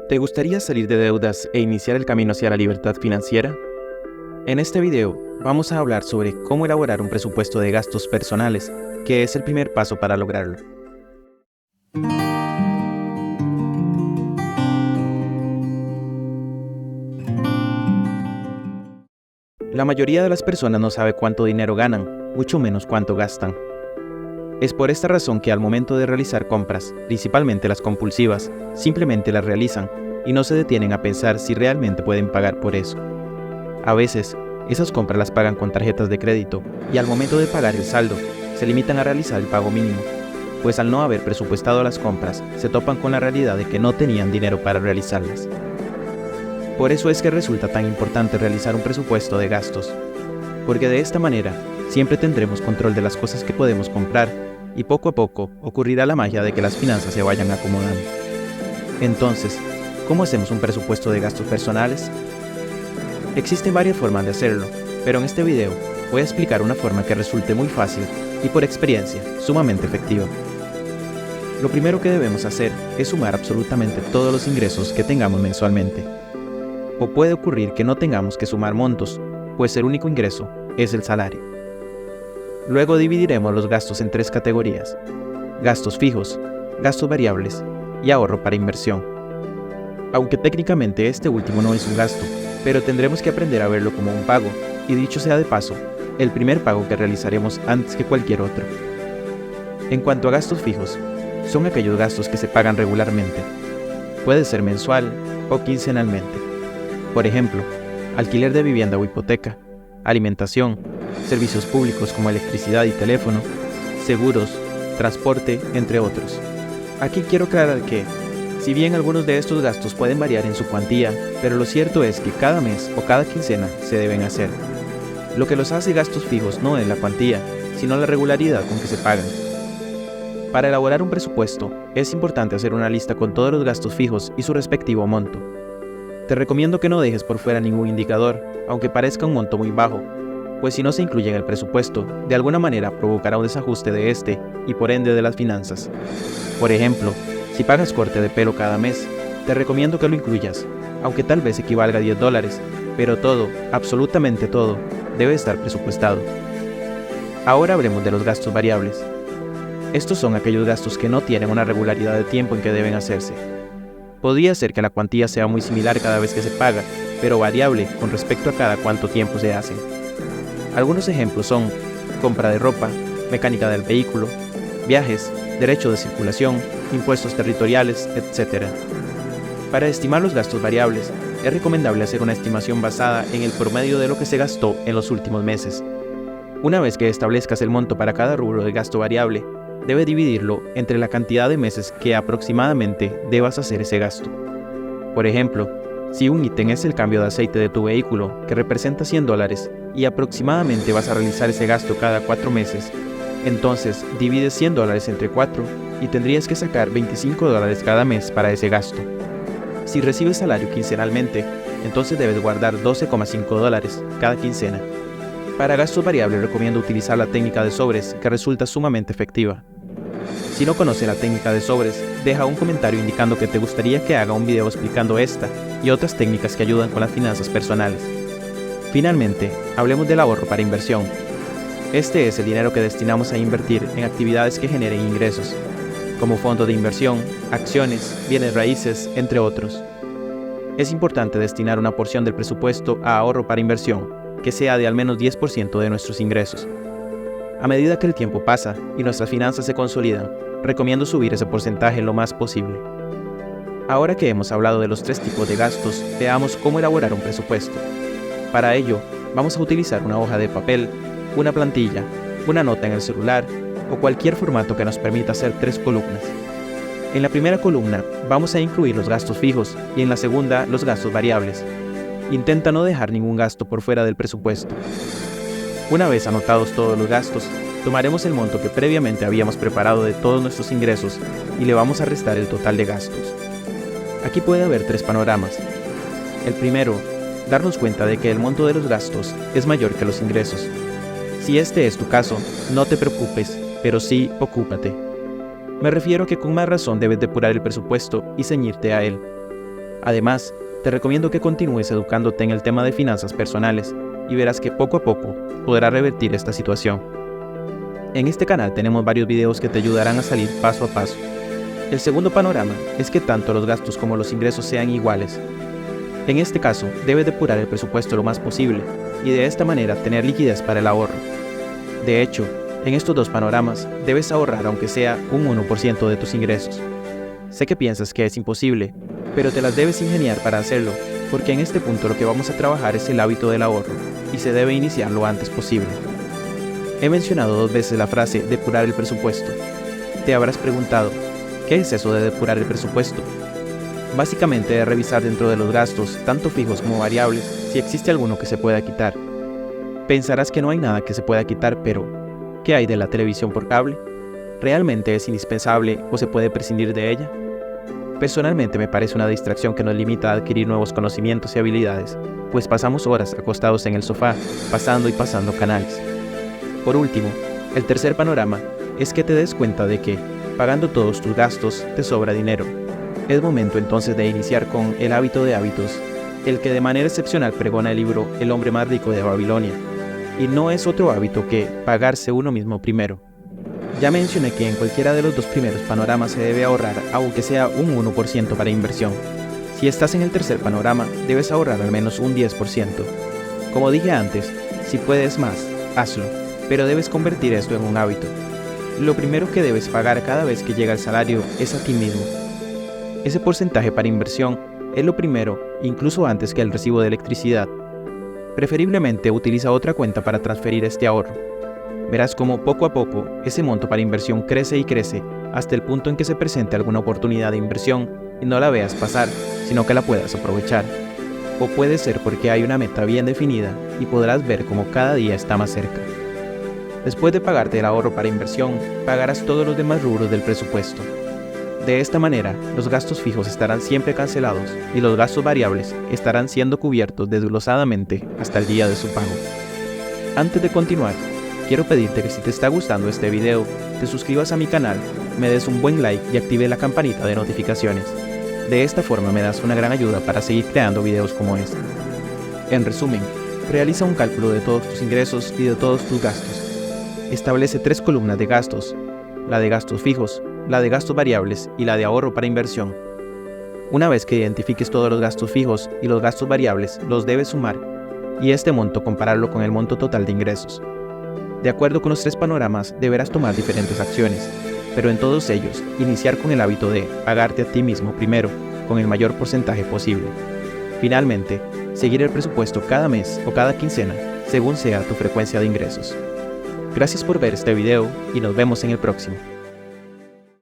¿Te gustaría salir de deudas e iniciar el camino hacia la libertad financiera? En este video vamos a hablar sobre cómo elaborar un presupuesto de gastos personales, que es el primer paso para lograrlo. La mayoría de las personas no sabe cuánto dinero ganan, mucho menos cuánto gastan. Es por esta razón que al momento de realizar compras, principalmente las compulsivas, simplemente las realizan y no se detienen a pensar si realmente pueden pagar por eso. A veces, esas compras las pagan con tarjetas de crédito y al momento de pagar el saldo, se limitan a realizar el pago mínimo, pues al no haber presupuestado las compras, se topan con la realidad de que no tenían dinero para realizarlas. Por eso es que resulta tan importante realizar un presupuesto de gastos, porque de esta manera siempre tendremos control de las cosas que podemos comprar y poco a poco ocurrirá la magia de que las finanzas se vayan acomodando. Entonces, ¿cómo hacemos un presupuesto de gastos personales? Existen varias formas de hacerlo, pero en este video voy a explicar una forma que resulte muy fácil y por experiencia sumamente efectiva. Lo primero que debemos hacer es sumar absolutamente todos los ingresos que tengamos mensualmente. O puede ocurrir que no tengamos que sumar montos, pues el único ingreso es el salario. Luego dividiremos los gastos en tres categorías: gastos fijos, gastos variables y ahorro para inversión. Aunque técnicamente este último no es un gasto, pero tendremos que aprender a verlo como un pago, y dicho sea de paso, el primer pago que realizaremos antes que cualquier otro. En cuanto a gastos fijos, son aquellos gastos que se pagan regularmente. Puede ser mensual o quincenalmente. Por ejemplo, alquiler de vivienda o hipoteca, alimentación, servicios públicos como electricidad y teléfono, seguros, transporte, entre otros. Aquí quiero aclarar que, si bien algunos de estos gastos pueden variar en su cuantía, pero lo cierto es que cada mes o cada quincena se deben hacer. Lo que los hace gastos fijos no es la cuantía, sino la regularidad con que se pagan. Para elaborar un presupuesto, es importante hacer una lista con todos los gastos fijos y su respectivo monto. Te recomiendo que no dejes por fuera ningún indicador, aunque parezca un monto muy bajo, pues si no se incluye en el presupuesto, de alguna manera provocará un desajuste de este y por ende de las finanzas. Por ejemplo, si pagas corte de pelo cada mes, te recomiendo que lo incluyas, aunque tal vez equivalga a $10, pero todo, absolutamente todo, debe estar presupuestado. Ahora hablemos de los gastos variables. Estos son aquellos gastos que no tienen una regularidad de tiempo en que deben hacerse. Podría ser que la cuantía sea muy similar cada vez que se paga, pero variable con respecto a cada cuánto tiempo se hacen. Algunos ejemplos son compra de ropa, mecánica del vehículo, viajes, derecho de circulación, impuestos territoriales, etc. Para estimar los gastos variables, es recomendable hacer una estimación basada en el promedio de lo que se gastó en los últimos meses. Una vez que establezcas el monto para cada rubro de gasto variable, debes dividirlo entre la cantidad de meses que aproximadamente debas hacer ese gasto. Por ejemplo, si un ítem es el cambio de aceite de tu vehículo, que representa $100, y aproximadamente vas a realizar ese gasto cada 4 meses, entonces divides $100 entre 4 y tendrías que sacar $25 cada mes para ese gasto. Si recibes salario quincenalmente, entonces debes guardar $12,5 cada quincena. Para gastos variables recomiendo utilizar la técnica de sobres, que resulta sumamente efectiva. Si no conoces la técnica de sobres, deja un comentario indicando que te gustaría que haga un video explicando esta y otras técnicas que ayudan con las finanzas personales. Finalmente, hablemos del ahorro para inversión. Este es el dinero que destinamos a invertir en actividades que generen ingresos, como fondos de inversión, acciones, bienes raíces, entre otros. Es importante destinar una porción del presupuesto a ahorro para inversión, que sea de al menos 10% de nuestros ingresos. A medida que el tiempo pasa y nuestras finanzas se consolidan, recomiendo subir ese porcentaje lo más posible. Ahora que hemos hablado de los 3 tipos de gastos, veamos cómo elaborar un presupuesto. Para ello, vamos a utilizar una hoja de papel, una plantilla, una nota en el celular o cualquier formato que nos permita hacer 3 columnas. En la primera columna vamos a incluir los gastos fijos y en la segunda los gastos variables. Intenta no dejar ningún gasto por fuera del presupuesto. Una vez anotados todos los gastos, tomaremos el monto que previamente habíamos preparado de todos nuestros ingresos y le vamos a restar el total de gastos. Aquí puede haber 3 panoramas. El primero, darnos cuenta de que el monto de los gastos es mayor que los ingresos. Si este es tu caso, no te preocupes, pero sí ocúpate. Me refiero a que con más razón debes depurar el presupuesto y ceñirte a él. Además, te recomiendo que continúes educándote en el tema de finanzas personales y verás que poco a poco podrás revertir esta situación. En este canal tenemos varios videos que te ayudarán a salir paso a paso. El segundo panorama es que tanto los gastos como los ingresos sean iguales. En este caso, debes depurar el presupuesto lo más posible y de esta manera tener liquidez para el ahorro. De hecho, en estos dos panoramas debes ahorrar aunque sea un 1% de tus ingresos. Sé que piensas que es imposible, pero te las debes ingeniar para hacerlo, porque en este punto lo que vamos a trabajar es el hábito del ahorro y se debe iniciar lo antes posible. He mencionado 2 veces la frase depurar el presupuesto. Te habrás preguntado, ¿qué es eso de depurar el presupuesto? Básicamente es revisar dentro de los gastos, tanto fijos como variables, si existe alguno que se pueda quitar. Pensarás que no hay nada que se pueda quitar, pero ¿qué hay de la televisión por cable? ¿Realmente es indispensable o se puede prescindir de ella? Personalmente me parece una distracción que nos limita a adquirir nuevos conocimientos y habilidades, pues pasamos horas acostados en el sofá, pasando y pasando canales. Por último, el tercer panorama es que te des cuenta de que, pagando todos tus gastos, te sobra dinero. Es momento entonces de iniciar con el hábito de hábitos, el que de manera excepcional pregona el libro El hombre más rico de Babilonia, y no es otro hábito que pagarse uno mismo primero. Ya mencioné que en cualquiera de los 2 primeros panoramas se debe ahorrar, aunque sea un 1% para inversión. Si estás en el tercer panorama, debes ahorrar al menos un 10%. Como dije antes, si puedes más, hazlo, pero debes convertir esto en un hábito. Lo primero que debes pagar cada vez que llega el salario es a ti mismo. Ese porcentaje para inversión es lo primero, incluso antes que el recibo de electricidad. Preferiblemente utiliza otra cuenta para transferir este ahorro. Verás cómo poco a poco ese monto para inversión crece y crece hasta el punto en que se presente alguna oportunidad de inversión y no la veas pasar, sino que la puedas aprovechar. O puede ser porque hay una meta bien definida y podrás ver cómo cada día está más cerca. Después de pagarte el ahorro para inversión, pagarás todos los demás rubros del presupuesto. De esta manera, los gastos fijos estarán siempre cancelados y los gastos variables estarán siendo cubiertos desglosadamente hasta el día de su pago. Antes de continuar, quiero pedirte que si te está gustando este video, te suscribas a mi canal, me des un buen like y active la campanita de notificaciones. De esta forma me das una gran ayuda para seguir creando videos como este. En resumen, realiza un cálculo de todos tus ingresos y de todos tus gastos. Establece 3 columnas de gastos, la de gastos fijos, la de gastos variables y la de ahorro para inversión. Una vez que identifiques todos los gastos fijos y los gastos variables, los debes sumar y este monto compararlo con el monto total de ingresos. De acuerdo con los 3 panoramas, deberás tomar diferentes acciones, pero en todos ellos, iniciar con el hábito de pagarte a ti mismo primero, con el mayor porcentaje posible. Finalmente, seguir el presupuesto cada mes o cada quincena, según sea tu frecuencia de ingresos. Gracias por ver este video y nos vemos en el próximo.